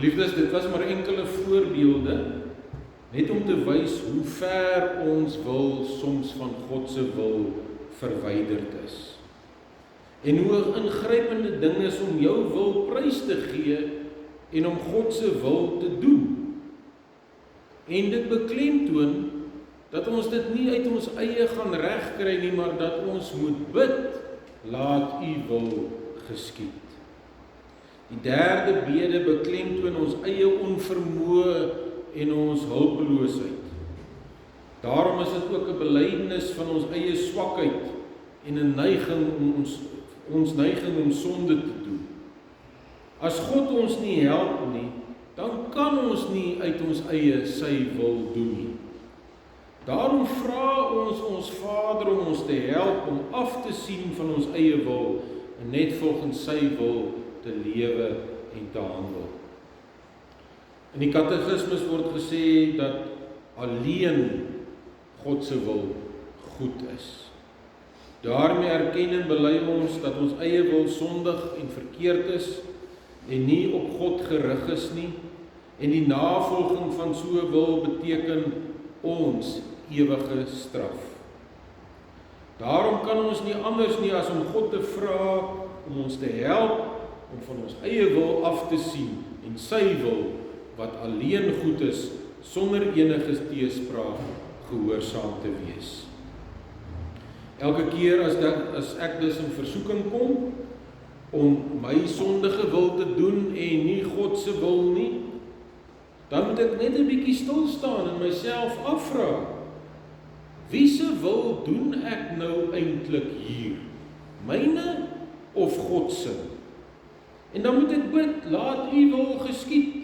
Geliefdes, dit was maar enkele voorbeelde, net om te wys hoe ver ons wil soms van God se wil verwyderd is. En hoe ingrypende ding is om jou wil prys te gee en om God se wil te doen. En dit beklemtoon dat ons dit nie uit ons eie gaan regkry nie, maar dat ons moet bid, laat U wil geskied. Die derde bede beklemtoon ons eie onvermoë en ons hulpeloosheid. Daarom is dit ook 'n belydenis van ons eie swakheid en 'n neiging om ons neiging om sonde te doen. As God ons nie help nie, dan kan ons nie uit ons eie sy wil doen nie. Daarom vra ons Vader om ons te help om af te sien van ons eie wil en net volgens sy wil te lewe en te handel. In die katekismes word gesê dat alleen God se wil goed is. Daarmee erken en bely ons dat ons eie wil sondig en verkeerd is en nie op God gerig is nie, en die navolging van so 'n wil beteken ons ewige straf. Daarom kan ons nie anders nie as om God te vra om ons te help om van ons eie wil af te sien en sy wil wat alleen goed is sonder enige teespraak gehoorsaam te wees. Elke keer as ek dus in versoeking kom om my sondige wil te doen en nie God se wil nie, dan moet ek net 'n bietjie stil staan en myself afvra, wie se wil doen ek nou eintlik hier? Myne of God se? En dan moet ek bid, laat U wil geskied.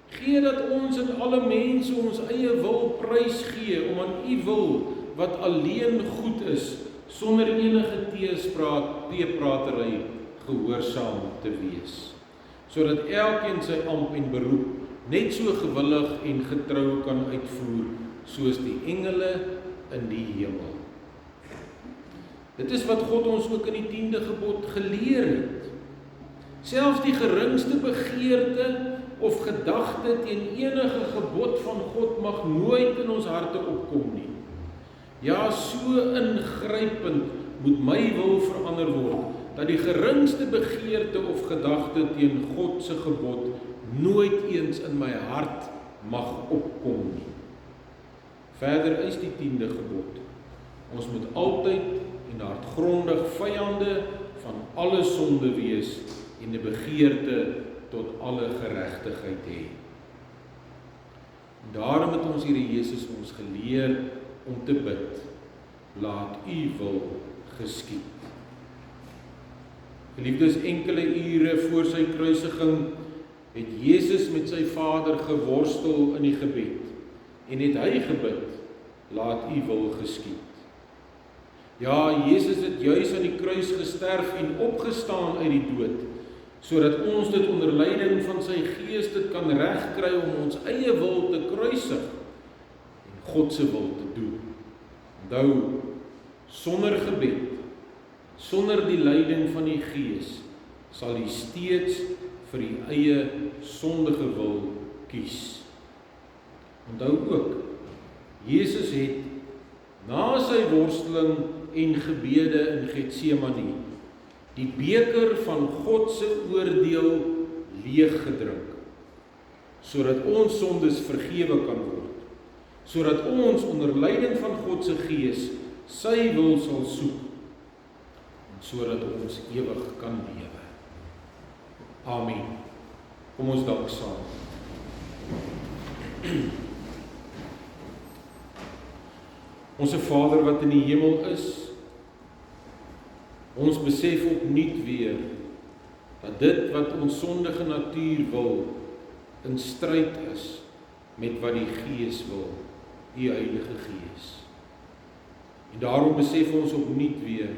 Gee dat ons in alle mense ons eie wil prys gee om aan U wil wat alleen goed is, sonder enige teepratery gehoorsaam te wees, sodat elkeen sy amp en beroep net so gewillig en getrou kan uitvoer, soos die engele in die hemel. Dit is wat God ons ook in die 10de gebod geleer het. Selfs die geringste begeerte of gedagte teen enige gebod van God mag nooit in ons harte opkom nie. Ja, so ingrypend moet my wil verander word, dat die geringste begeerte of gedagte teen God se gebod nooit eens in my hart mag opkom nie. Verder is die 10de gebod. Ons moet altyd en hartgrondig vyande van alle sonde wees en 'n begeerte tot alle geregtigheid hê. Daarom het ons Here Jesus ons geleer om te bid, laat U wil geskied. Geliefdes, enkele ure voor sy kruisiging het Jesus met sy Vader geworstel in die gebed en het hy gebid, laat U wil geskied. Ja, Jesus het juis aan die kruis gesterf en opgestaan uit die dood, sodat ons dit onder leiding van sy Gees dit kan regkry om ons eie wil te kruisig en God se wil te doen. Onthou, sonder gebed, sonder die leiding van die Gees, sal jy steeds vir die eie sondige wil kies. Onthou ook, Jesus het na sy worsteling en gebede in Getsemane die beker van God se oordeel leeg gedrink, sodat ons sondes vergewe kan word, sodat ons onder leiding van God se Gees sy wil sal soek, en sodat ons ewig kan lewe. Amen. Kom ons dank saam. Onse Vader wat in die hemel is, ons besef opnuut weer dat dit wat ons sondige natuur wil in stryd is met wat die Gees wil, die Heilige Gees. En daarom besef ons opnuut weer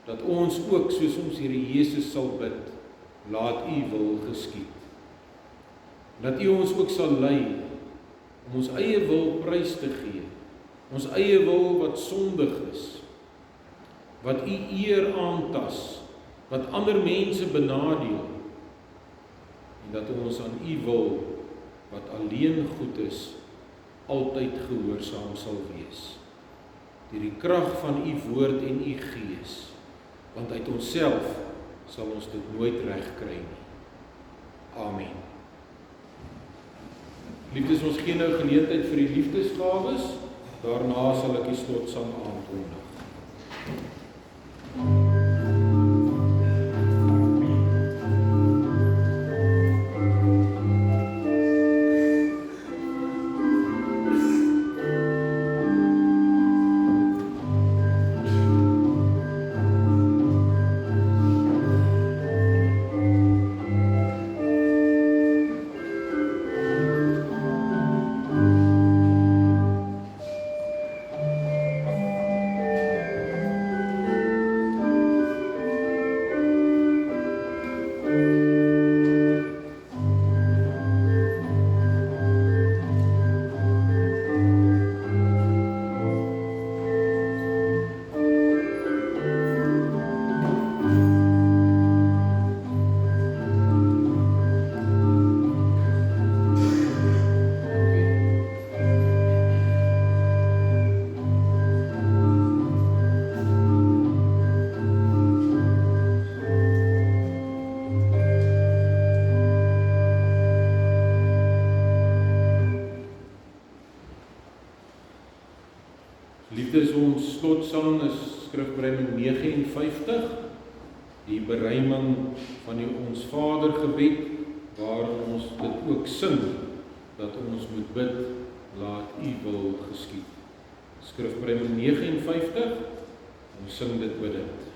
dat ons ook soos ons Here Jesus sal bid, laat U wil geskied. Dat U ons ook sal lei om ons eie wil prys te gee, ons eie wil wat sondig is, wat U eer aantas, wat ander mense benadeel. En dat ons aan U wil, wat alleen goed is, altyd gehoorsaam sal wees. Deur die krag van U woord en U Gees, want uit onsself sal ons dit nooit reg kry nie. Amen. Liefdes, ons gee nou geleentheid vir die liefdesgawes, daarna sal ek die slotsom aankondig. Liefdes, ons slotsom is skrifbereiming 59, die bereiming van die Ons Vader gebed, waar ons dit ook sing, dat ons moet bid, laat U wil geskied. Skrifbereiming 59, ons sing dit bidend.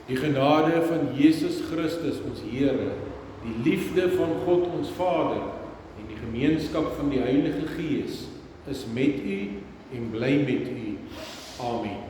Die genade van Jesus Christus, ons Here, die liefde van God ons Vader en die gemeenskap van die Heilige Gees is met u en bly met u. Amen.